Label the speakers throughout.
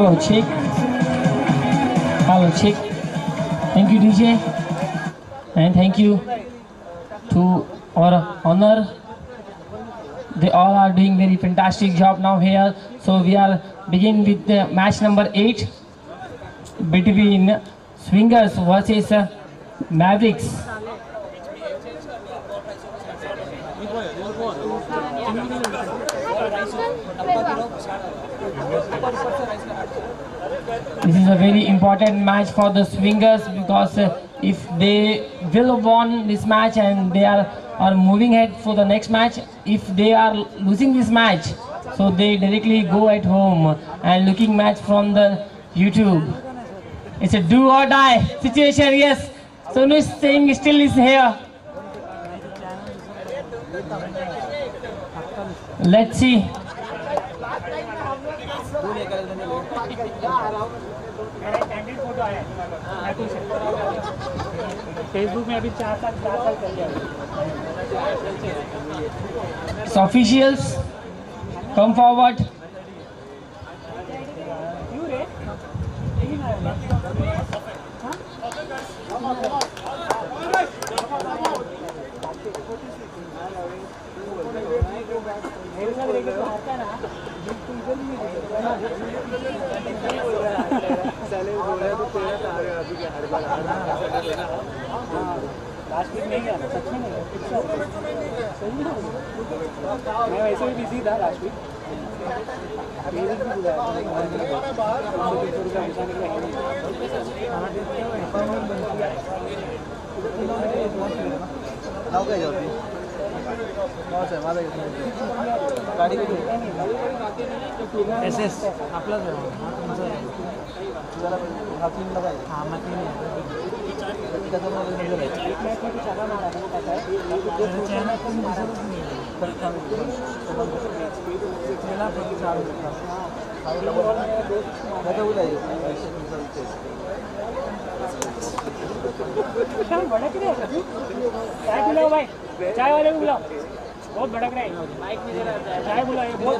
Speaker 1: Paulo check. Paulo check. Thank you DJ, and thank you to our honor. They all are doing very fantastic job now here. So we are begin with the match number 8 between Swingers versus Mavericks. This is a very important match for the Swingers because if they will won this match and they are moving ahead for the next match, if they are losing this match, so they directly go at home and looking match from the YouTube. It's a do or die situation. Yes, Sonu Singh still is here. Let's see.
Speaker 2: Facebook में अभी 4 साल चल गया।
Speaker 1: So officials, come forward.
Speaker 2: Last week नहीं गया, सच में नहीं गया। सही है, मैं वैसे भी बिजी था लास्ट वीक। अभी भी एसएस आपलाच चाय पिलाओ भाई, चाय वाले को बुलाओ, बहुत भड़क रहे हैं। चाय बुलाओ, बहुत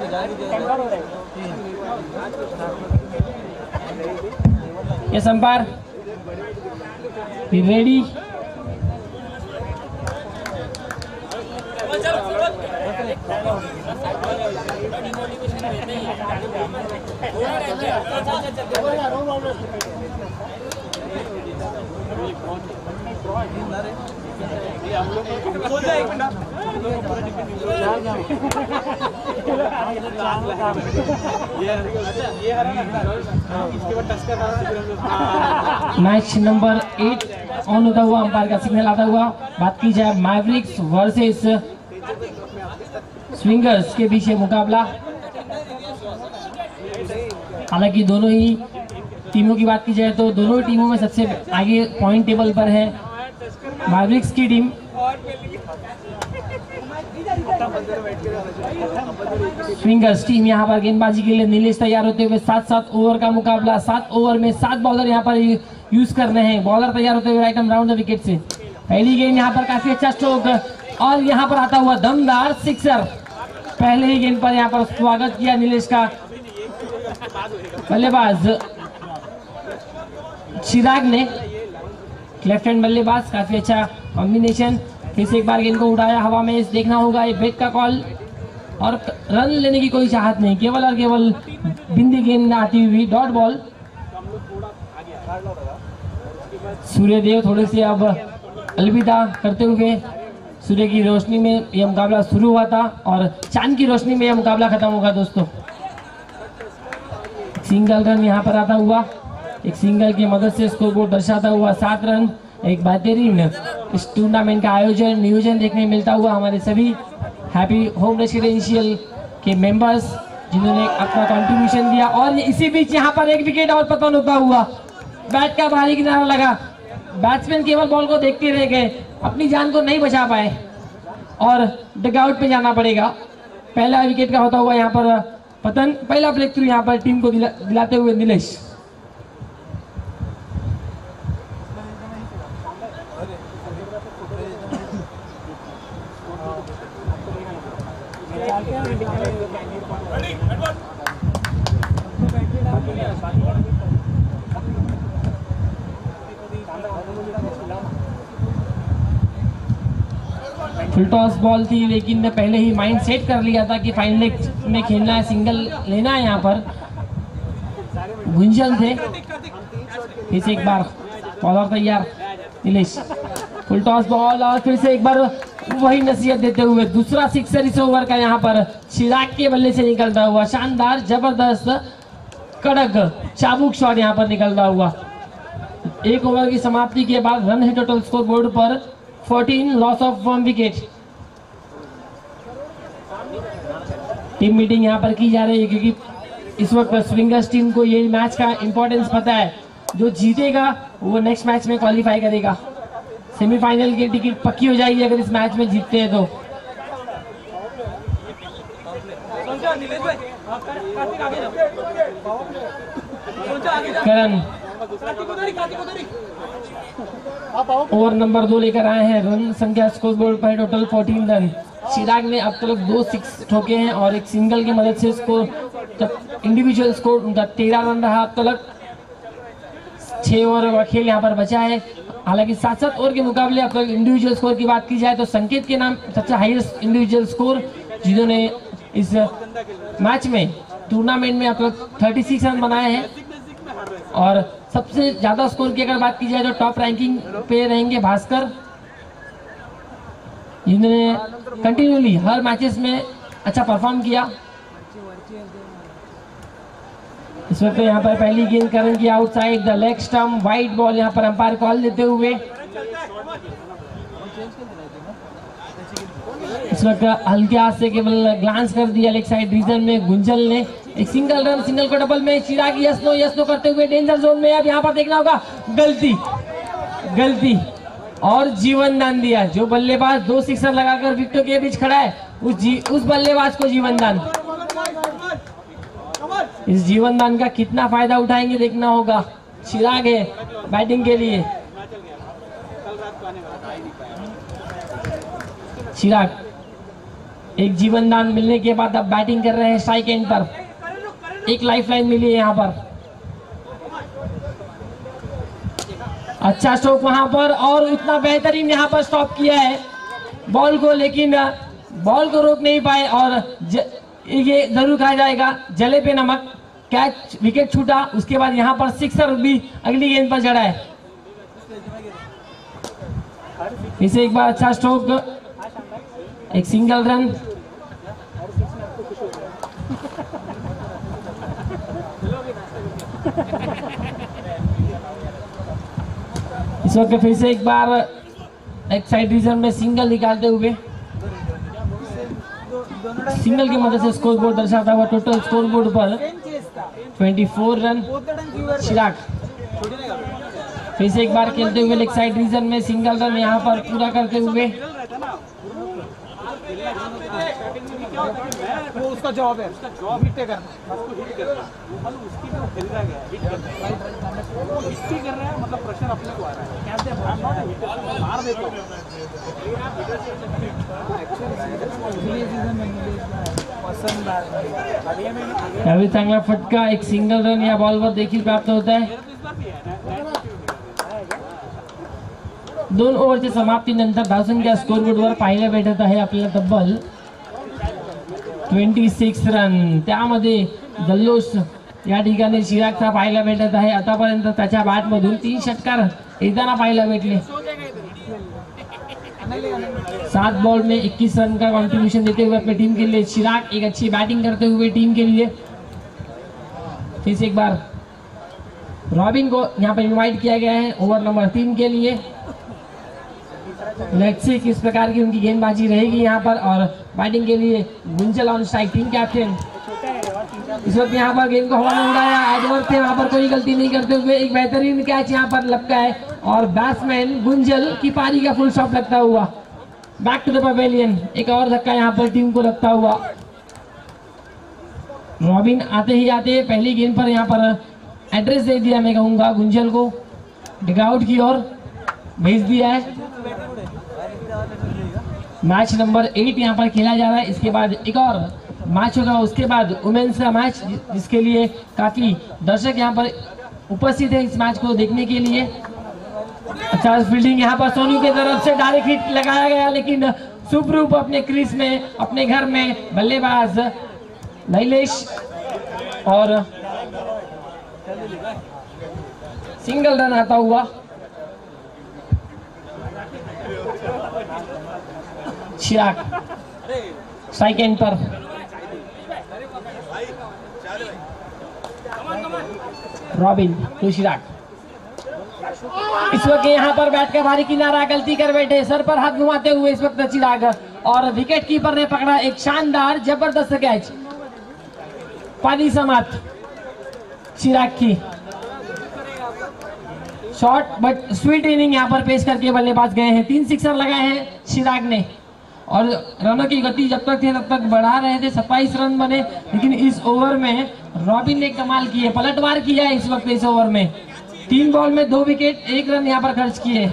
Speaker 2: टैंकर हो रहे हैं।
Speaker 1: Yes, umpire. Be ready. Match number 8 on होता हुआ अंपायर का सिग्नल आता हुआ बात की जाए मैवरिक्स वर्सेस स्विंगर्स के बीच मुकाबला। हालांकि दोनों ही टीमों की बात की जाए तो दोनों टीमों में सबसे आगे पॉइंट टेबल पर है मैवरिक्स की टीम। स्विंगर्स टीम यहां पर गेंदबाजी के लिए नीलेश तैयार होते हुए 7-7 ओवर का मुकाबला। 7 ओवर में 7 बॉलर यहां पर यूज कर रहे हैं। बॉलर तैयार होते हुए right and round the wicket से पहली गेंद यहां पर काफी अच्छा स्ट्रोक और यहां पर आता हुआ दमदार सिक्सर। पहले ही गेंद पर यहां पर स्वागत किया नीलेश का बल्लेबाज चिराग ने। लेफ्ट हैंड बल्लेबाज काफी अच्छा कॉम्बिनेशन। फिर से एक बार गेंद को उड़ाया हवा में। देखना होगा ये ब्रेक का कॉल और रन लेने की कोई चाहत नहीं, केवल और केवल बिंदी गेंद आती हुई डॉट बॉल। सूर्यदेव थोड़े से अब अलविदा करते हुए सूर्य की रोशनी में यह मुकाबला शुरू हुआ था और चांद की रोशनी में यह मुकाबला खत्म होगा दोस्तों। सिंगल रन यहाँ पर आता हुआ, एक सिंगल की मदद से स्कोर बोर्ड दर्शाता हुआ 7 रन। एक बेहतरीन इस टूर्नामेंट का नियोजन देखने मिलता हुआ हमारे सभी हैप्पी होम रेसिडेंशियल के मेंबर्स जिन्होंने अपना कंट्रीब्यूशन दिया। और इसी बीच यहाँ पर एक विकेट और पतन होता हुआ, बैट का भारी किनारा लगा। बैट्समैन केवल बॉल को देखते रह गए, अपनी जान को नहीं बचा पाए और डगआउट पे जाना पड़ेगा। पहला विकेट का होता हुआ यहाँ पर पतन। पहला ब्रेक थ्रू यहाँ पर टीम को दिलाते हुए नीलेश। फुल टॉस बॉल थी, लेकिन पहले ही माइंड सेट कर लिया था कि फाइनल में खेलना है, सिंगल लेना है। यहाँ पर गुंजल थे। फिर से एक बार बॉलर तैयार नीलेश, फुल टॉस बॉल और फिर से एक बार वही नसीहत देते हुए दूसरा सिक्सर इस ओवर का यहाँ पर चिराग के बल्ले से निकलता हुआ। शानदार, जबरदस्त, कड़क चाबुक शॉट यहाँ पर निकलता हुआ। एक ओवर की समाप्ति के बाद रन है टोटल स्कोर बोर्ड पर 14, loss of 1 wicket. Team meeting यहाँ पर की जा रही है क्योंकि इस वक्त स्विंगर्स टीम को ये मैच का इंपॉर्टेंस पता है। जो जीतेगा वो नेक्स्ट मैच में क्वालिफाई करेगा। सेमीफाइनल की टिकट पक्की हो जाएगी अगर इस मैच में जीतते हैं तो। करण ओवर नंबर 2 लेकर आए हैं। रन संख्या स्कोर बोर्ड पर टोटल 14 रन। चिराग ने अब तक 2 सिक्स ठोके हैं और एक सिंगल की मदद से स्कोर इंडिविजुअल स्कोर उनका 13 रन रहा। अब तक 6 ओवर का खेल यहाँ पर बचा है। हालांकि 7-7 ओवर के मुकाबले अब तक इंडिविजुअल स्कोर की बात की जाए तो संकेत के नाम सबसे हाईएस्ट इंडिविजुअल स्कोर, जिन्होंने इस मैच में टूर्नामेंट में अब तक 36 रन बनाए हैं। और सबसे ज्यादा स्कोर की अगर बात की जाए तो टॉप रैंकिंग पे रहेंगे भास्कर, जिन्होंने कंटिन्यूली हर मैचेस में अच्छा परफॉर्म किया। इस वक्त यहाँ पर पहली गेंद करण की outside the leg stump, wide ball यहाँ पर अंपायर कॉल देते हुए। इस वक्त हल्के हाथ से केवल ग्लांस कर दिया लेग साइड रीजन में गुंजल ने। एक सिंगल रन, सिंगल को डबल में चिराग यस नो करते हुए डेंजर जोन में। अब यहाँ पर देखना होगा गलती और जीवन दान दिया। जो बल्लेबाज 2 सिक्सर लगाकर विकेटों के बीच खड़ा है उस बल्लेबाज को जीवन दान। इस जीवन दान का कितना फायदा उठाएंगे देखना होगा। चिराग है बैटिंग के लिए। चिराग एक जीवन दान मिलने के बाद अब बैटिंग कर रहे हैं स्ट्राइक एंड पर। एक लाइफलाइन मिली है यहाँ पर। अच्छा स्ट्रोक वहां पर और इतना बेहतरीन यहाँ पर स्टॉप किया है बॉल को, लेकिन बॉल को रोक नहीं पाए और ये जरूर कहा जाएगा जले पे नमक। कैच, विकेट छूटा, उसके बाद यहाँ पर सिक्सर भी अगली गेंद पर जड़ा है। इसे एक बार अच्छा स्ट्रोक, एक सिंगल रन। इस वक्त फिर से एक बार एक साइड रीजन में सिंगल निकालते हुए सिंगल की मदद से स्कोर बोर्ड दर्शाता हुआ टोटल स्कोर बोर्ड पर 24 रन। चिराग फिर से एक बार खेलते हुए लेग साइड रीजन में सिंगल रन यहाँ पर पूरा करते हुए।
Speaker 2: वो उसका जॉब है, उसका जॉब हिट करना, उसको हिट करना, मतलब उसकी जो खेल रहा है हिट करना, वो हिट कर रहा है, मतलब प्रेशर अपने को आ रहा है। कैसे मार देता हूँ
Speaker 1: अभी चांगला फटका, एक सिंगल रन या बॉल पर देखील प्राप्त होता है। 2 ओव्हरच्या समाप्तीनंतर धावसंख्या स्कोर बोर्डवर पाहायला भेटत आहे आपल्याला तब्बल 26 रन। त्यामध्ये जल्लोष या ठिकाणी चिरागचा पाहायला भेटत आहे। आतापर्यंत त्याच्या बॅटमधून 3 षटकार येताना पाहायला भेटले। 7 बॉल में 21 रन का कंट्रीब्यूशन देते हुए अपनी टीम के लिए चिराग एक अच्छी बैटिंग करते हुए टीम के लिए। फिर से एक बार रॉबिन को यहाँ पर इनवाइट किया गया है ओवर नंबर 3 के लिए। लेट्स सी किस प्रकार की उनकी गेंदबाजी रहेगी यहाँ पर। और बैटिंग के लिए Gunjal on strike, team captain. इस वक्त यहाँ पर गेंद को हवा में उड़ाया, एडवर्ड थे वहाँ पर कोई गलती नहीं करते हुए। एक बेहतरीन कैच यहाँ पर लपका है और बैट्समैन गुंजल की पारी का फुल स्टॉप लगता हुआ बैक टू द पवेलियन। एक और धक्का यहाँ पर टीम को लगता हुआ। रॉबिन आते ही आते पहली गेंद पर यहाँ पर एड्रेस दे दिया, मैं कहूँगा गुंजल को डगआउट की ओर भेज दिया है। मैच नंबर 8 यहाँ पर खेला जा रहा है। इसके बाद एक और मैच होगा, उसके बाद वुमेन्स का मैच, जिसके लिए काफी दर्शक यहाँ पर उपस्थित है इस मैच को देखने के लिए। अच्छा फील्डिंग यहाँ पर सोनू की तरफ से डायरेक्ट हिट लगाया गया, लेकिन सुप्रूप अपने क्रीज में, अपने घर में बल्लेबाज नैलेश और सिंगल रन आता हुआ। चिराग स्ट्राइक एंड पर। रॉबिन टू चिराग। इस वक्त यहाँ पर बैठ कर भारी किनारा गलती कर बैठे, सर पर हाथ घुमाते हुए इस वक्त चिराग, और विकेट कीपर ने पकड़ा एक शानदार जबरदस्त कैच। पानी समाप्त चिराग की शॉट, बट स्वीट इनिंग यहाँ पर पेश करके बल्लेबाज गए हैं। 3 सिक्सर लगाए हैं चिराग ने, और रनों की गति जब तक थी तब तक बढ़ा रहे थे। 27 रन बने, लेकिन इस ओवर में रॉबिन ने कमाल किए, पलटवार किया है इस वक्त इस ओवर में। 3 बॉल में 2 विकेट, 1 रन यहाँ पर खर्च किए।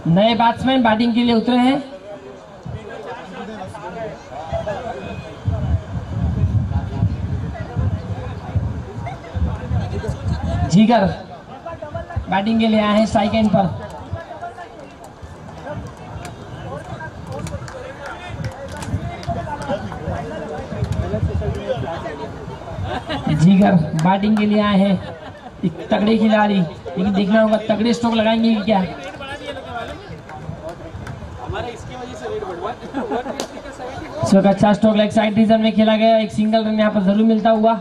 Speaker 1: नए बैट्समैन बैटिंग के लिए उतरे हैं। जीगर बैटिंग के लिए आए हैं स्ट्राइक एंड पर। जीगर बैटिंग के लिए आए हैं, एक तगड़े खिलाड़ी, लेकिन देखना होगा तगड़े स्ट्रोक लगाएंगे कि क्या। इसको अच्छा स्ट्रोक लेग साइड रीजन में खेला गया, एक सिंगल रन यहाँ पर जरूर मिलता हुआ।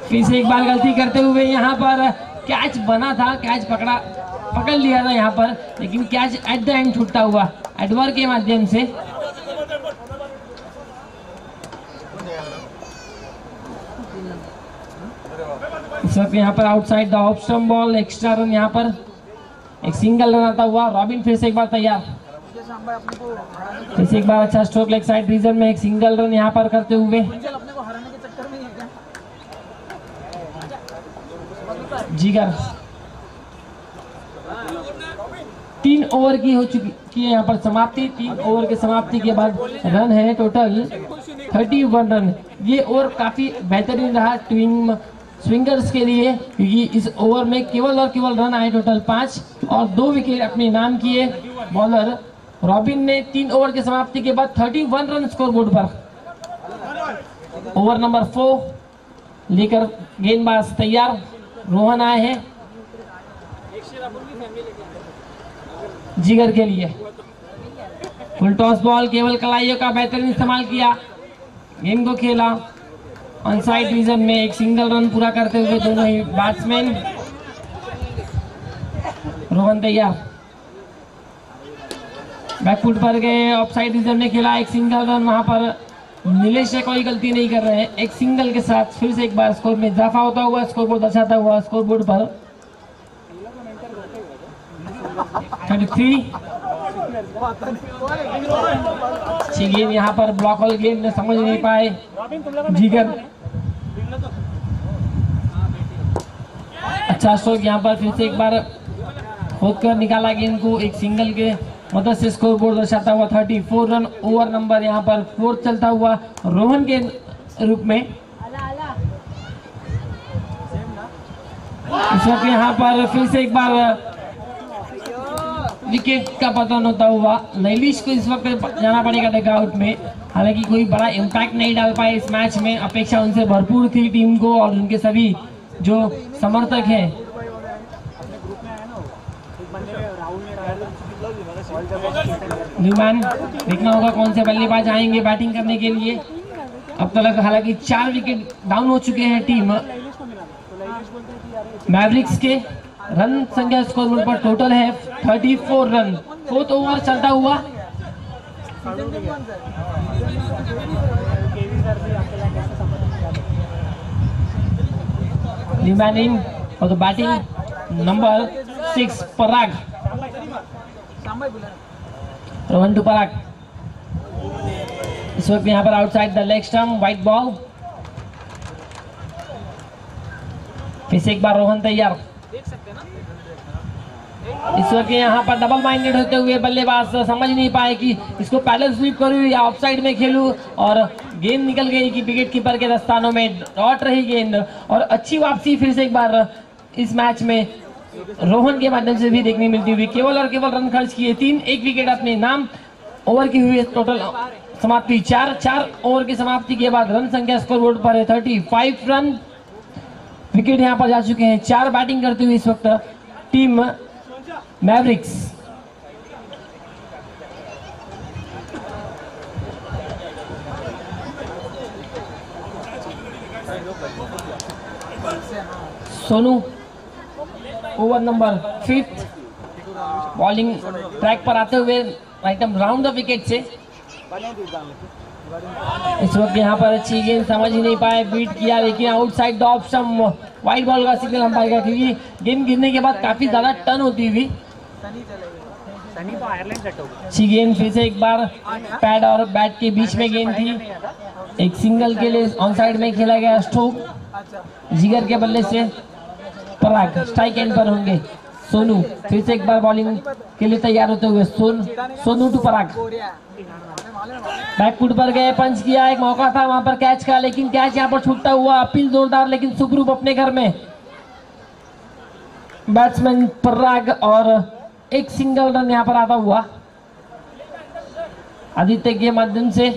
Speaker 1: फिर से एक बार गलती करते हुए यहाँ पर कैच बना था, कैच पकड़ लिया था यहाँ पर, लेकिन कैच एट द एंड छूटता हुआ एडवर के माध्यम से। इस वक्त यहाँ पर outside the off stump ball, extra run यहाँ पर, एक सिंगल रन आता हुआ। रॉबिन फिर से एक बार तैयार, फिर से एक बार अच्छा स्ट्रोक लेग साइड रीजन में, एक सिंगल रन यहाँ पर करते हुए। जीगर 3 ओवर की हो चुकी है यहाँ पर समाप्ति। 3 ओवर के समाप्ति के बाद रन है टोटल 31 रन। ये ओवर काफी बेहतरीन रहा टीम स्विंगर्स के लिए, क्योंकि इस ओवर में केवल और केवल रन आए टोटल 5, और 2 विकेट अपने नाम किए बॉलर रॉबिन ने। 3 ओवर की समाप्ति के बाद 31 रन स्कोरबोर्ड पर। ओवर नंबर 4 लेकर गेंदबाज तैयार, रोहन आए हैं जिगर के लिए। फुल टॉस बॉल, केवल कलाइयों का बेहतरीन इस्तेमाल किया, गेंद को खेला ऑन साइड रीजन में, एक सिंगल रन पूरा करते हुए दोनों ही बैट्समैन। रोहन तैयार, बैकफुट पर गए, ऑफ साइड रीजन में खेला, एक सिंगल रन वहां पर। नीलेश से कोई गलती नहीं कर रहे हैं, एक सिंगल के साथ फिर से एक बार स्कोर में इजाफा होता हुआ, स्कोरबोर्ड दर्शाता हुआ स्कोरबोर्ड पर 33। गेंद यहाँ पर ब्लॉक होल गेंद समझ नहीं पाए जीगर। अच्छा स्ट्रोक यहाँ पर, फिर से एक बार खोद कर निकाला गेंद को, एक सिंगल के मदद से स्कोरबोर्ड दर्शाता हुआ 34 रन। ओवर नंबर यहाँ पर 4 चलता हुआ रोहन के रूप में। इस वक्त यहाँ पर फिर से एक बार विकेट का पतन होता हुआ नैलिश को इस वक्त जाना पड़ेगा डगआउट में। हालांकि कोई बड़ा इम्पैक्ट नहीं डाल पाए इस मैच में, अपेक्षा उनसे भरपूर थी टीम को और उनके सभी जो समर्थक हैं। न्यूमैन, देखना होगा कौन से बल्लेबाज आएंगे बैटिंग करने के लिए। अब तक हालांकि 4 विकेट डाउन हो चुके हैं टीम मैवरिक्स के। रन संख्या स्कोरबोर्ड पर टोटल है 34 रन। 4th ओवर चलता हुआ, न्यूमैन इन और the batting number 6 Parag. Rohan to Parag, इस वक्त यहाँ पर outside the leg stump, wide ball. फिर से एक बार रोहन तैयार, इस वक्त यहाँ पर डबल माइंडेड होते हुए बल्लेबाज समझ नहीं पाए कि इसको पैडल स्वीप करूँ या ऑफ साइड में खेलूं, और गेंद निकल गई कि विकेट कीपर के दस्तानों में डॉट रही गेंद। और अच्छी वापसी फिर से एक बार इस मैच में रोहन के माध्यम से भी देखने मिलती हुई। केवल और केवल रन खर्च किए 3, 1 विकेट अपने नाम। ओवर की हुई टोटल समाप्ति 4 ओवर की समाप्ति के बाद रन संख्या स्कोर बोर्ड पर है 35 रन। विकेट यहाँ पर जा चुके हैं 4 बैटिंग करते हुए इस वक्त team Mavericks. Sonu over number 5 bowling track पर आते हुए आइटम राउंड द विकेट से। इस वक्त यहाँ पर अच्छी गेंद समझ ही नहीं पाए, बीट किया लेकिन outside the off stump, wide ball का सिग्नल अंपायर का, क्योंकि गेंद गिरने के बाद काफी ज्यादा टर्न होती हुई। अच्छी गेंद फिर से एक बार पैड और बैट के बीच में गेंद थी। एक सिंगल के लिए ऑन साइड में खेला गया स्ट्रोक। जिगर के बल्ले से पराग स्ट्राइक एंड पर होंगे। सोनू फिर से एक बार बॉलिंग के लिए तैयार होते हुए सोनू टू पराग। बैकफुट पर गए, पंच किया, एक मौका था वहां पर कैच का, लेकिन कैच यहाँ पर छूटता हुआ। अपील जोरदार लेकिन सुखरूप अपने घर में बैट्समैन पराग, और एक सिंगल रन यहाँ पर आता हुआ आदित्य के माध्यम से,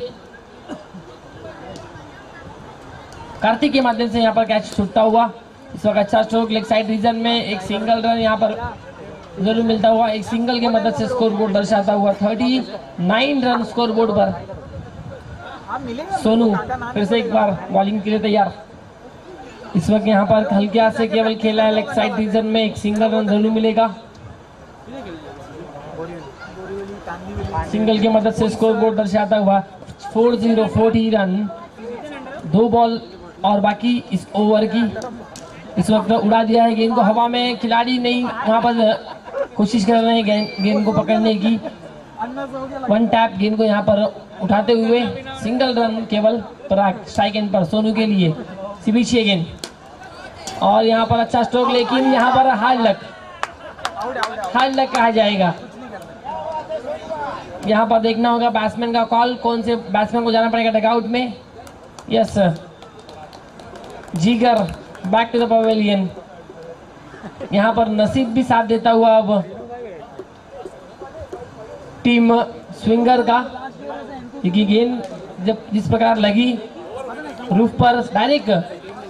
Speaker 1: कार्तिक के माध्यम से यहाँ पर कैच छूटता हुआ। इस वक्त अच्छा स्ट्रोक लेग साइड रीजन में, एक सिंगल रन यहाँ पर जरूर मिलता हुआ। एक सिंगल की मदद से स्कोर बोर्ड दर्शाता हुआ 39 रन स्कोर बोर्ड पर। सोनू फिर से एक बार बॉलिंग के लिए तैयार। इस वक्त यहाँ पर हल्के हाथ से केवल खेला है लेग साइड रीजन में, एक सिंगल रन जरूर मिलेगा। सिंगल की मदद से स्कोर बोर्ड दर्शाता हुआ 40 रन। 2 बॉल और बाकी इस ओवर की। इस वक्त उड़ा दिया है गेंद को हवा में, खिलाड़ी नहीं वहां पर कोशिश कर रहे हैं गेंद को पकड़ने की। 1 टैप गेंद को यहाँ पर उठाते हुए सिंगल रन केवल पराग स्ट्राइक एंड पर सोनू के लिए। पीछे गेंद और यहाँ पर अच्छा स्ट्रोक, लेकिन यहाँ पर हार्ड लक कहा जाएगा। यहाँ पर देखना होगा बैट्समैन का कॉल, कौन से बैट्समैन को जाना पड़ेगा डगआउट में। Yes sir, Jigar back to the pavilion. यहाँ पर नसीब भी साथ देता हुआ अब टीम स्विंगर का, क्योंकि गेंद जब जिस प्रकार लगी रूफ पर डायरेक्ट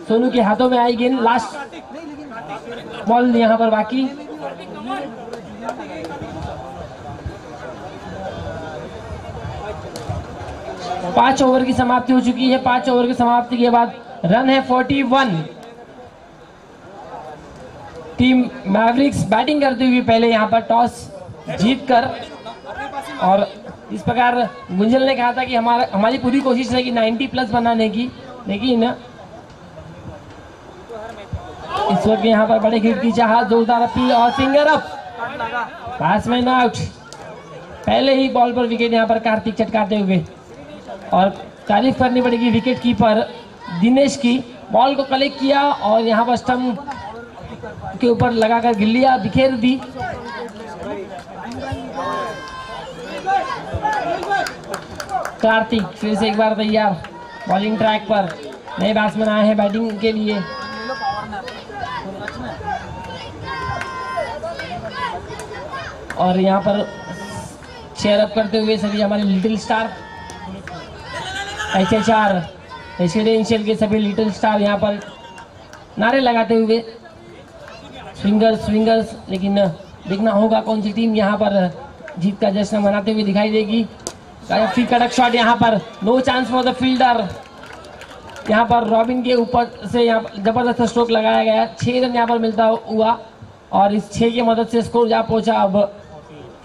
Speaker 1: सोनू के हाथों में आई गेंद। लास्ट बॉल यहाँ पर बाकी। पांच ओवर की समाप्ति हो चुकी है। 5 ओवर की समाप्ति के बाद रन है 41। टीम मैवरिक्स बैटिंग करते हुए पहले यहाँ पर टॉस जीतकर, और इस प्रकार गुंजल ने कहा था कि हमारी पूरी कोशिश रहेगी 90 प्लस बनाने की, लेकिन इस वक्त यहाँ पर बड़े हिट की चाहत, जोरदार अपील और फिंगर अप, बैट्समैन आउट। पहले ही बॉल पर विकेट यहाँ पर कार्तिक चटकाते हुए, और तारीफ करनी पड़ेगी विकेट कीपर दिनेश की। बॉल को कलेक्ट किया और यहाँ पर स्टंप के ऊपर लगाकर गिल्लियां बिखेर दी। कार्तिक फिर से एक बार तैयार बॉलिंग ट्रैक पर। नए बैट्समैन आए हैं बैटिंग के लिए। और यहाँ पर चेयर अप करते हुए सभी हमारे लिटिल स्टार HHR रेसिडेंशियल के सभी लिटिल स्टार यहाँ पर नारे लगाते हुए स्विंगर्स। लेकिन देखना होगा कौन सी टीम यहाँ पर जीत का जश्न मनाते हुए दिखाई देगी। काफी कड़क शॉट यहाँ पर, no chance for the fielder. यहाँ पर रॉबिन के ऊपर से यहाँ पर जबरदस्त स्ट्रोक लगाया गया। 6 रन यहाँ पर मिलता हुआ, और इस 6 की मदद से स्कोर जा पहुंचा अब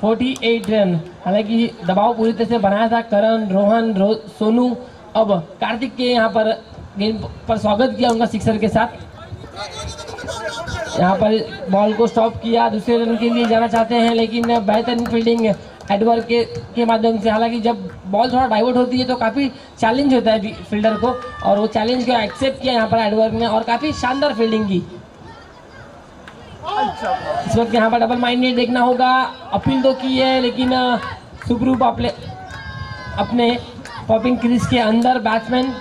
Speaker 1: 48 रन। हालांकि दबाव पूरी तरह से बनाया था करण, रोहन, सोनू। अब कार्तिक के यहाँ पर गेंद पर स्वागत किया उनका सिक्सर के साथ। यहाँ पर बॉल को स्टॉप किया, दूसरे रन के लिए जाना चाहते हैं, लेकिन बेहतरीन फील्डिंग एडवर्क के माध्यम से। हालांकि जब बॉल थोड़ा डाइवर्ट होती है तो काफ़ी चैलेंज होता है फील्डर को, और वो चैलेंज को एक्सेप्ट किया यहाँ पर एडवर्क ने, और काफ़ी शानदार फील्डिंग की। इस वक्त यहाँ पर डबल माइंडेड देखना होगा। अपील तो की है लेकिन सुप्रूप अपने पॉपिंग क्रीज के अंदर बैट्समैन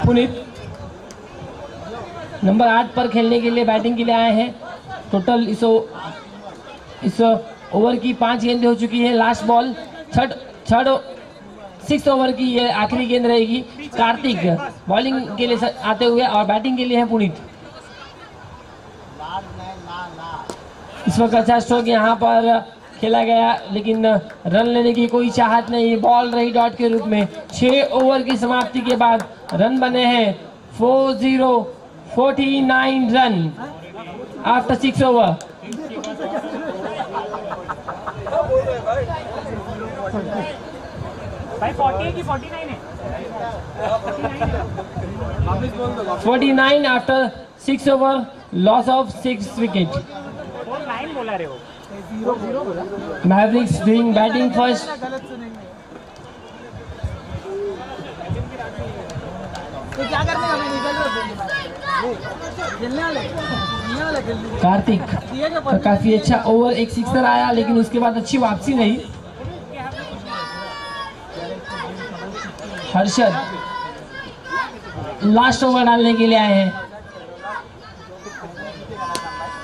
Speaker 1: पुनीत नंबर 8 पर खेलने के लिए बैटिंग के लिए आए हैं। टोटल इस ओवर की 5 गेंदें हो चुकी है। लास्ट बॉल 6 ओवर की ये आखिरी गेंद रहेगी। कार्तिक बॉलिंग के लिए आते हुए और बैटिंग के लिए है पुनीत। इस वक्त अच्छा स्ट्रोक यहाँ पर खेला गया लेकिन रन लेने की कोई चाहत नहीं। बॉल रही डॉट के रूप में। 6 ओवर की समाप्ति के बाद रन बने हैं 49 रन आफ्टर 6 ओवर।
Speaker 2: भाई 40 की 49 है
Speaker 1: 49 after 6 over, loss of 6 wicket.
Speaker 2: 9 बोला रहे हो।
Speaker 1: Mavericks doing batting first. Kartik का काफी अच्छा ओवर, एक सिक्सर आया लेकिन उसके बाद अच्छी वापसी नहीं। हर्षद लास्ट ओवर डालने के लिए आए हैं।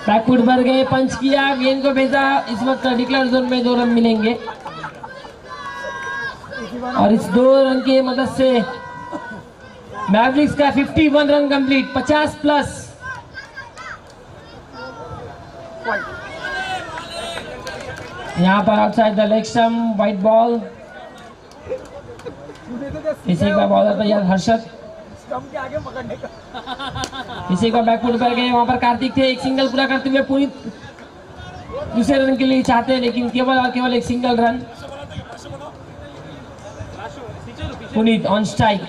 Speaker 1: बैकफुट पर गए, पंच किया, गेंद को भेजा। इस वक्त डिक्लेयर जोन में 2 रन मिलेंगे और इस 2 रन की मदद से मैवरिक्स का 51 रन कंप्लीट, 50 प्लस। यहाँ पर outside the leg stump, white ball. इसी का बॉलर तैयार हर्षद, इसी का बैकफुट पर गए। वहां पर कार्तिक थे, एक सिंगल पूरा करते हुए पुनीत दूसरे रन के लिए चाहते हैं लेकिन केवल और केवल एक single run. Puneet on strike.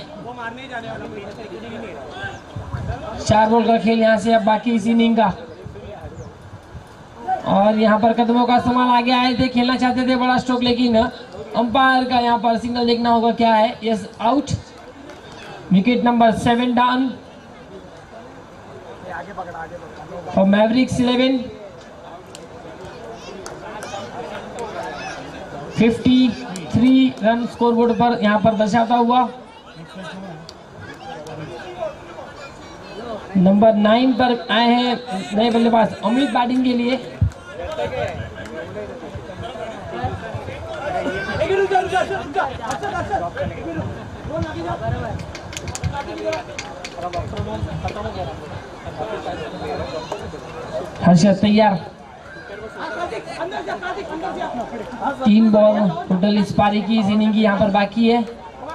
Speaker 1: 4 ball का खेल यहाँ से अब बाकी इस इनिंग का। और यहाँ पर कदमों का इस्तेमाल आगे आए थे, खेलना चाहते थे बड़ा स्ट्रोक लेकिन अंपायर का यहाँ पर सिग्नल देखना होगा क्या है। Yes, out. Wicket number 7 down और मैवरिक्स 11। 53 रन स्कोरबोर्ड पर यहाँ पर दर्शाता हुआ। नंबर 9 पर आए हैं नए बल्लेबाज अमित बैटिंग के लिए। हर्षद तैयार। 3 बॉल टोटल इस पारी की, इस इनिंग की यहाँ पर बाकी है।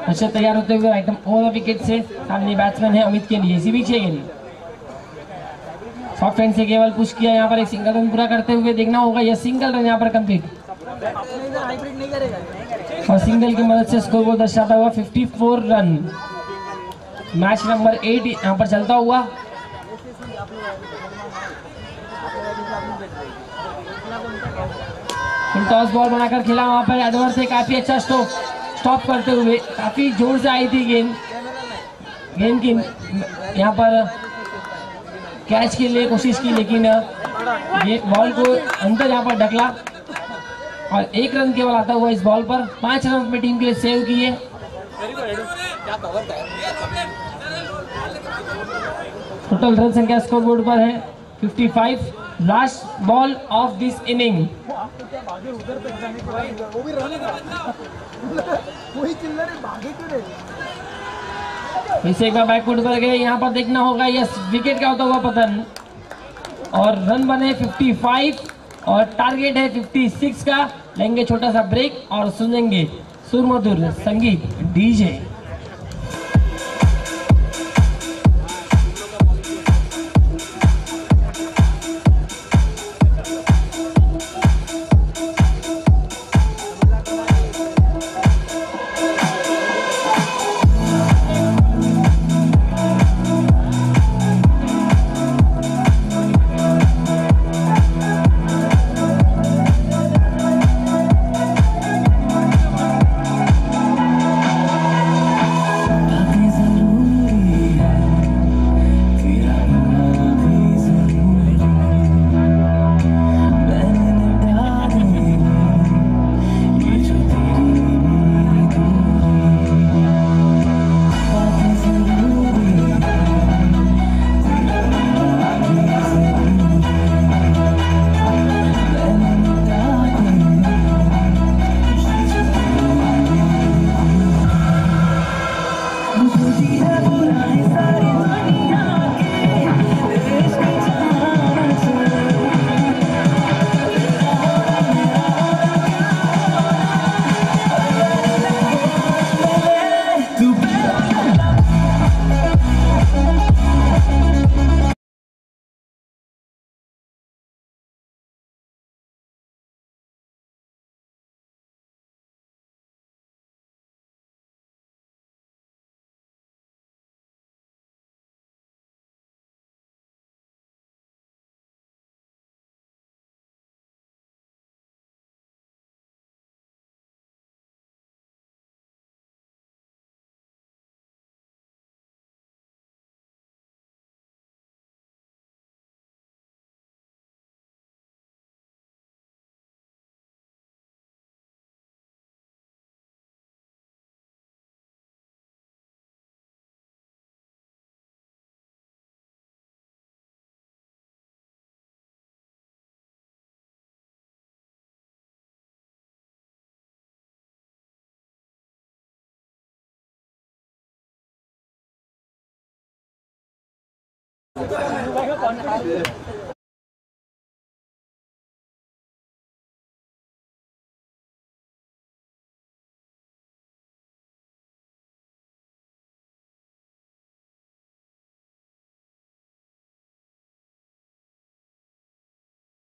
Speaker 1: हर्षद तैयार होते हुए एकदम ओवर विकेट से सामने बैट्समैन है अमित के लिए। इसी बीच सॉफ्ट हैंड से केवल पुश किया, यहाँ पर एक सिंगल रन पूरा करते हुए देखना होगा। यह सिंगल रन यहाँ पर कंप्लीट और सिंगल की मदद से स्कोर को दर्शाता हुआ 54 रन। मैच नंबर 8 यहाँ पर चलता हुआ। फुल टॉस बॉल बनाकर खेला, वहां पर एडवर्ड से काफी अच्छा स्टॉप करते हुए काफी जोर से आई थी गेंद की यहाँ पर कैच के लिए कोशिश की लेकिन ये बॉल को अंदर यहाँ पर ढकला और 1 रन केवल आता हुआ इस बॉल पर। 5 रन में टीम के लिए सेव किए। टोटल रन संख्या स्कोरबोर्ड पर है 55। Last ball of this inning. इसे एक बार बैकफुट पर गए, यहाँ पर देखना होगा यस विकेट का होता हुआ पतन और रन बने 55 और टारगेट है 56 का। लेंगे छोटा सा ब्रेक और सुनेंगे सुरमधुर संगीत डीजे।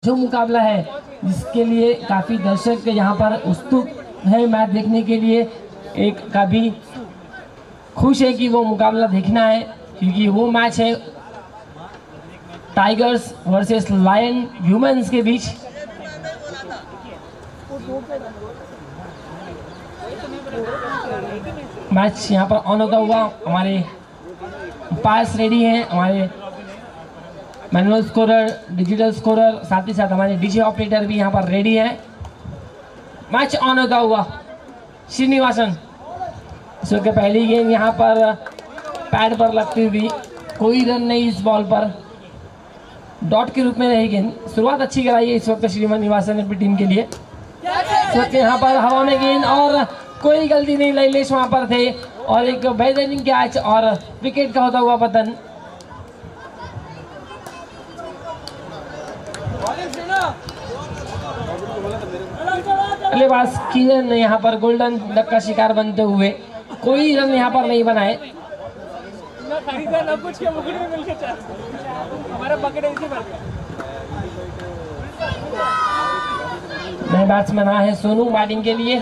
Speaker 1: जो मुकाबला है जिसके लिए काफ़ी दर्शक यहाँ पर उत्सुक है मैच देखने के लिए, एक काफ़ी खुश है कि वो मुकाबला देखना है, क्योंकि वो मैच है टाइगर्स वर्सेस लायन ह्यूमंस के बीच। मैच यहाँ पर ऑन होता हुआ हमारे पास रेडी हैं, हमारे मैनुअल स्कोरर, डिजिटल स्कोरर, साथ ही साथ हमारे डीजे ऑपरेटर भी यहाँ पर रेडी है। मैच ऑन होता हुआ श्रीनिवासन, इस वक्त पहली गेंद यहाँ पर पैड पर लगती हुई, कोई रन नहीं इस बॉल पर, डॉट के रूप में रही गेंद। शुरुआत अच्छी कराई है इस वक्त श्रीनिवासन ने अपनी टीम के लिए। इस वक्त यहाँ पर हवा में गेंद और कोई गलती नहीं, लैलेश वहाँ पर थे और एक बेहतरीन कैच और विकेट का होता हुआ पतन। बल्लेबाज किरण ने यहाँ पर गोल्डन डक का शिकार बनते हुए कोई रन यहाँ पर नहीं बनाए। नए बैट्समैन आए हैं सोनू बैटिंग के लिए।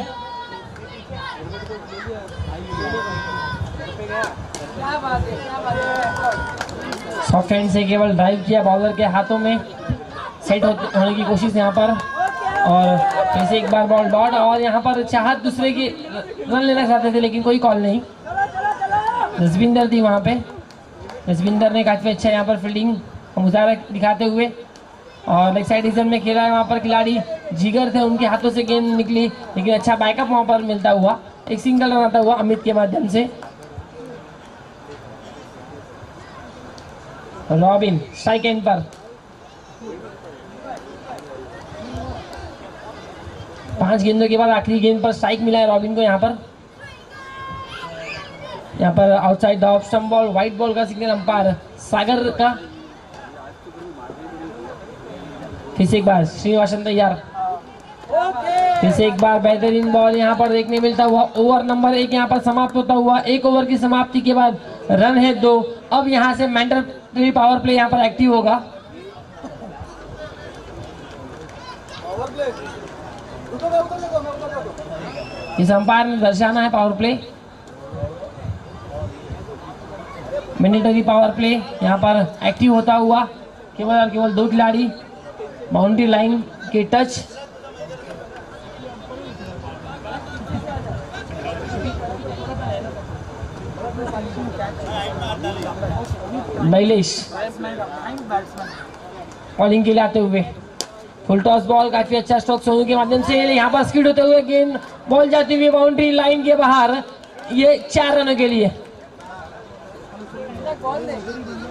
Speaker 1: सॉफ्ट हैंड से केवल ड्राइव किया बॉलर के हाथों में, सेट होने की कोशिश यहाँ पर, और फिर से एक बार बॉल डॉट, और यहाँ पर चाहत दूसरे की रन लेना चाहते थे लेकिन कोई कॉल नहीं। जसविंदर थी वहाँ पे, जसविंदर ने काफ़ी अच्छा यहाँ पर फील्डिंग मुजाहरा दिखाते हुए, और लेग साइड रीजन में खेला है वहाँ पर खिलाड़ी, जिगर थे उनके हाथों से गेंद निकली लेकिन अच्छा बैकअप वहाँ पर मिलता हुआ, एक सिंगल रन आता हुआ अमित के माध्यम से। रॉबिन स्ट्राइक एंड पर, 5 गेंदों के बाद आखिरी गेंद पर स्ट्राइक मिला है रॉबिन को। यहाँ पर outside the off stump ball, white ball का सिग्नल अंपायर सागर का। फिर से एक बार श्रीनिवासन तैयार, फिर से एक बार बेहतरीन बॉल यहाँ पर देखने मिलता हुआ। ओवर नंबर 1 यहाँ पर समाप्त होता हुआ, 1 ओवर की समाप्ति के बाद रन है 2। अब यहाँ से मैंडेटरी पावर प्ले यहाँ पर एक्टिव होगा। इस अंपायर ने दर्शाना है power play, mandatory power play यहाँ पर एक्टिव होता हुआ। केवल और केवल 2 खिलाड़ी बाउंड्री लाइन के टच। नैलेश बॉलिंग के लिए आते हुए, फुल टॉस बॉल, काफी अच्छा स्ट्रोक सोनू के माध्यम से, यहाँ पर स्किड होते हुए गेंद बॉल जाती हुई बाउंड्री लाइन के बाहर, ये 4 रनों के लिए।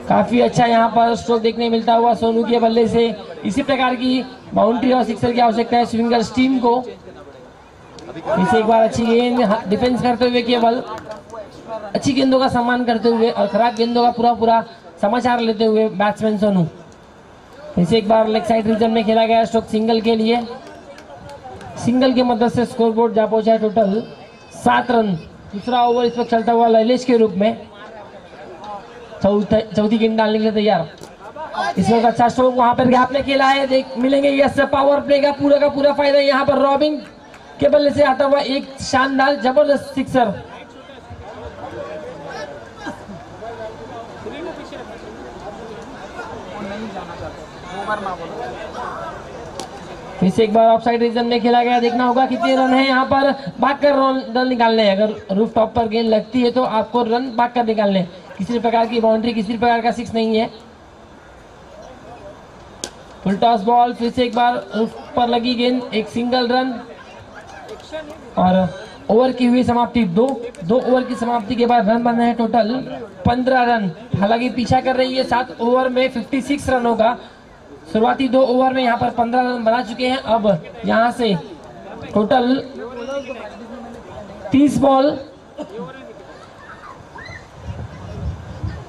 Speaker 1: काफी अच्छा यहाँ पर स्ट्रोक देखने मिलता हुआ सोनू के बल्ले से। इसी प्रकार की बाउंड्री और सिक्सर की आवश्यकता है स्विंगर्स टीम को। इसे एक बार अच्छी गेंद डिफेंस करते हुए केवल अच्छी गेंदों का सम्मान करते हुए और खराब गेंदों का पूरा समाचार लेते हुए बैट्समैन सोनू। फिर से एक बार लेग साइड रीजन में खेला गया स्ट्रोक सिंगल के लिए। सिंगल की मदद से स्कोरबोर्ड जा पहुंचा है टोटल 7 रन। दूसरा ओवर इस वक्त चलता हुआ लैलेश के रूप में। चौथी गेंद डालने के लिए तैयार। इस वक्त अच्छा स्ट्रोक वहां पर गैप में खेला है। देख मिलेंगे यस पावर प्ले का पूरा फायदा यहाँ पर रॉबिन के बल्ले से आता हुआ एक शानदार जबरदस्त सिक्सर। फिर से एक बार ऑफ साइड रीजन में खेला गया। देखना होगा कितने रन है यहाँ पर। भागकर रन निकालने हैं। अगर रूफ टॉप पर गेंद लगती है तो आपको रन भागकर निकालने। किसी प्रकार की बाउंड्री, किसी प्रकार का सिक्स नहीं है। Full toss ball. फिर से एक बार रूफ पर लगी गेंद, एक सिंगल रन। और ओवर की हुई समाप्ति दो ओवर की समाप्ति के बाद रन बने हैं टोटल 15 रन। हालांकि पीछा कर रही है 7 ओवर में 56 रनों का। शुरुआती 2 ओवर में यहाँ पर 15 रन बना चुके हैं। अब यहाँ से टोटल 30 बॉल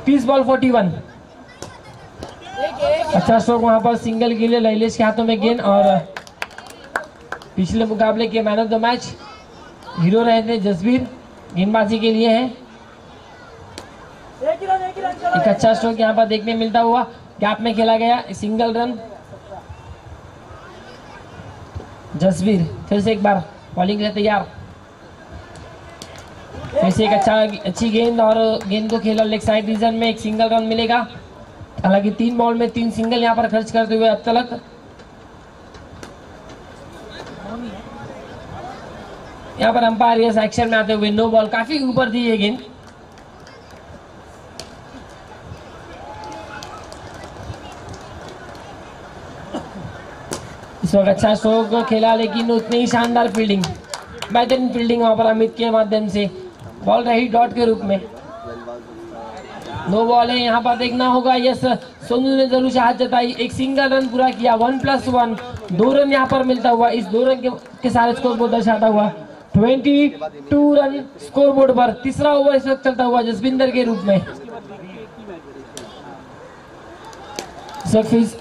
Speaker 1: 41। अच्छा स्ट्रोक वहां पर सिंगल के लिए लैलेश के हाथों में गेंद। और पिछले मुकाबले के man of the match hero रहे थे जसवीर, गेंदबाजी के लिए है। एक अच्छा स्ट्रोक यहाँ पर देखने मिलता हुआ। गैप में खेला गया सिंगल रन। जसवीर फिर से एक बार बॉलिंग के लिए तैयार। फिर से एक अच्छी गेंद और गेंद को खेला लेग साइड रीजन में। एक सिंगल रन मिलेगा। हालांकि 3 बॉल में 3 सिंगल यहाँ पर खर्च करते हुए अब तक। यहाँ पर अंपायर इस एक्शन में आते हुए नो बॉल। काफी ऊपर थी ये गेंद। इस वक्त अच्छा स्ट्रोक खेला लेकिन उतनी ही शानदार फील्डिंग, बेहतरीन फील्डिंग वहां पर अमित के माध्यम से। बॉल रही डॉट के रूप में। नो बॉल है यहाँ पर। देखना होगा यस सोनू ने जरूर चाहत जताई। एक सिंगल रन पूरा किया। 1+1 2 रन यहाँ पर मिलता हुआ। इस 2 रन के सारे स्कोर बोर्ड दर्शाता हुआ 22 रन स्कोर बोर्ड पर। तीसरा ओवर इस वक्त चलता हुआ जसविंदर के रूप में।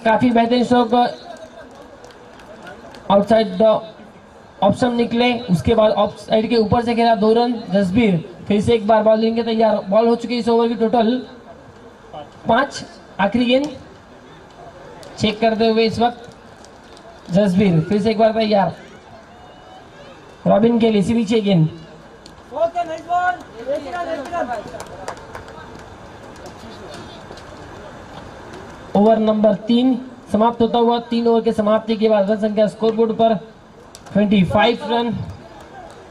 Speaker 1: काफी बेहतरीन स्ट्रोक आउटसाइड द ऑप्शन निकले। उसके बाद ऑफ साइड के ऊपर से खेला 2 रन जसबीर। फिर से एक बार बॉलिंग के तैयार। बॉल हो चुकी है इस ओवर की टोटल 5। आखिरी गेंद चेक करते हुए इस वक्त जसबीर। फिर से एक बार तैयार रॉबिन के लिए नीचे गेंद। ओवर नंबर 3 समाप्त होता हुआ। 3 ओवर के समाप्ति के बाद रन संख्या स्कोरबोर्ड पर 25 रन।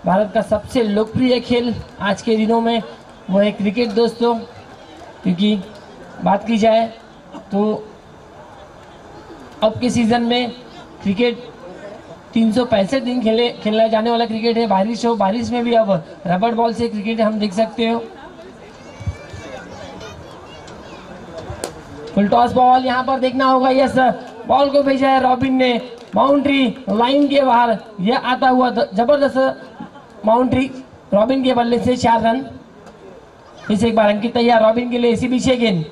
Speaker 1: भारत का सबसे लोकप्रिय खेल आज के दिनों में वो है क्रिकेट दोस्तों। क्योंकि बात की जाए तो अब के सीजन में क्रिकेट 365 दिन खेला जाने वाला क्रिकेट है। बारिश हो, बारिश में भी अब रबड़ बॉल से क्रिकेट हम देख सकते हो। फुल टॉस बॉल यहाँ पर देखना होगा। यस बॉल को भेजा है रॉबिन ने बाउंड्री लाइन के बाहर। यह आता हुआ जबरदस्त बाउंड्री रॉबिन के बल्ले से 4 रन। फिर से एक बार अंकित तैयार रॉबिन के लिए इसी पीछे गेंद।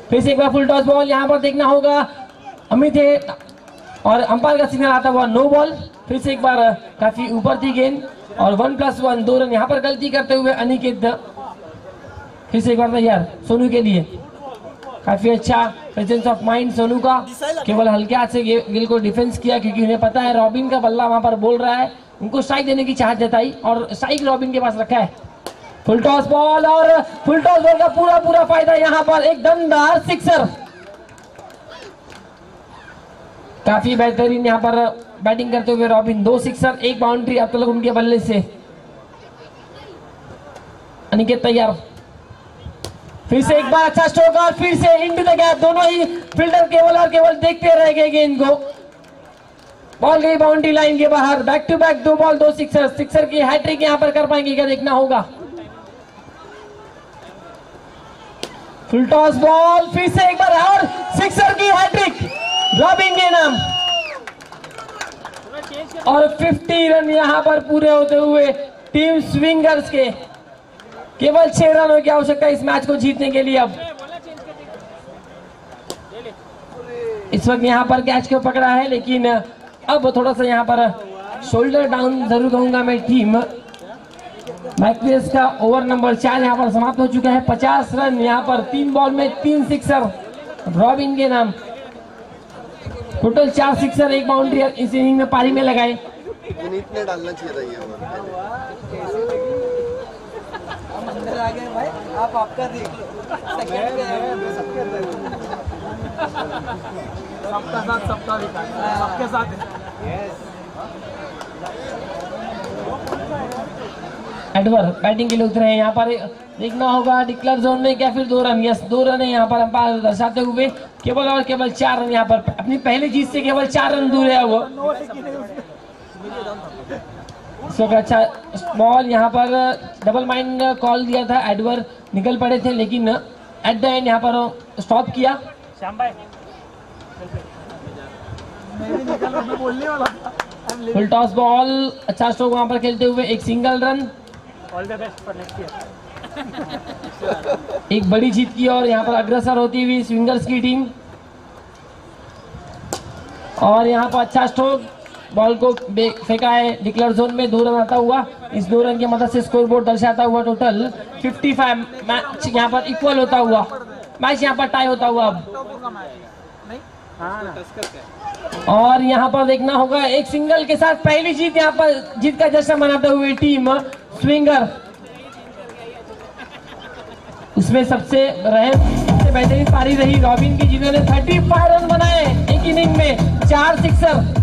Speaker 1: फिर से एक बार फुल टॉस बॉल यहाँ पर देखना होगा। अमित है और अंपायर का सिग्नल आता हुआ नो बॉल। फिर से एक बार काफी ऊपर थी गेंद और 1+1 2 रन यहाँ पर गलती करते हुए अनिकेत। फिर से एक बार तैयार सोनू के लिए। काफी अच्छा प्रेजेंस ऑफ माइंड सोनू का। केवल हल्के हाथ से गिल को डिफेंस किया क्योंकि उन्हें पता है रॉबिन का बल्ला वहां पर बोल रहा है। उनको स्ट्राइक देने की चाहत जताई और स्ट्राइक रॉबिन के पास रखा है। फुल टॉस बॉल और फुल टॉस बॉल का पूरा फायदा यहाँ पर। एक दमदार सिक्सर। काफी बेहतरीन यहाँ पर बैटिंग करते हुए रॉबिन। 2 सिक्सर 1 बाउंड्री अब तक उनके बल्ले से। अनिकेत तैयार। फिर से एक बार अच्छा स्ट्रोक और फिर से इनटू द गैप। दोनों ही फील्डर केवल देखते रह गए गेंद को। बॉल गई बाउंड्री लाइन के बाहर। Back to back 2 ball 2 sixer. Sixer की हैट्रिक यहां पर कर पाएंगे क्या देखना होगा। फुल टॉस बॉल फिर से एक बार और सिक्सर की हैट्रिक रॉबिन के नाम। और 50 रन यहां पर पूरे होते हुए टीम स्विंगर्स के। केवल 6 रनों की आवश्यकता है इस मैच को जीतने के लिए। अब इस वक्त यहाँ पर कैच को पकड़ा है, लेकिन अब थोड़ा सा यहाँ पर शोल्डर डाउन जरूर कहूंगा मैं टीम मैकपियर्स का। ओवर नंबर 4 यहाँ पर समाप्त हो चुका है। 50 रन यहाँ पर 3 बॉल में 3 सिक्सर रॉबिन के नाम। टोटल 4 सिक्सर 1 बाउंड्री इस इनिंग में पारी में लगाए।
Speaker 3: पुनीत ने डालना चाहिए था ये ओवर।
Speaker 4: हम अंदर आ गए भाई, आप आपका देख लो। सेकंड पे
Speaker 2: सबका साथ सबका विकास, सबके साथ।
Speaker 1: एडवर बैटिंग के लिए उतरे हैं। यहाँ पर देखना होगा डिक्लेयर जोन में क्या फिर 2 रन। यस 2 रन है यहाँ पर अंपायर दर्शाते हुए। केवल और केवल 4 रन यहाँ पर, अपनी पहली जीत से केवल 4 रन दूर है वो। सो अच्छा बॉल यहाँ पर डबल माइंड कॉल दिया था, एडवर निकल पड़े थे, लेकिन एट द एंड यहाँ पर स्टॉप किया।
Speaker 2: श्याम भाई मैं भी निकल रहा, बोलने वाला था।
Speaker 1: फुल टॉस बॉल, अच्छा स्ट्रोक वहां पर खेलते हुए एक single run.
Speaker 2: All the best for next year.
Speaker 1: एक बड़ी जीत की और यहाँ पर अग्रसर होती हुई स्विंगर्स की टीम। और यहाँ पर अच्छा स्ट्रोक, बॉल को फेंका है डिक्लेयर जोन में। 2 रन आता हुआ। इस 2 रन की मदद से स्कोर बोर्ड दर्शाता हुआ टोटल 55। मैच यहाँ पर इक्वल होता हुआ, मैच यहाँ पर टाई होता हुआ अब। और यहाँ पर देखना होगा एक सिंगल के साथ पहली जीत, यहाँ पर जीत का जश्न मनाते हुए टीम स्विंगर। उसमें सबसे बेहतरीन पारी रही रॉबिन की, जिन्होंने 35 रन बनाए एक इनिंग में, 4 सिक्सर।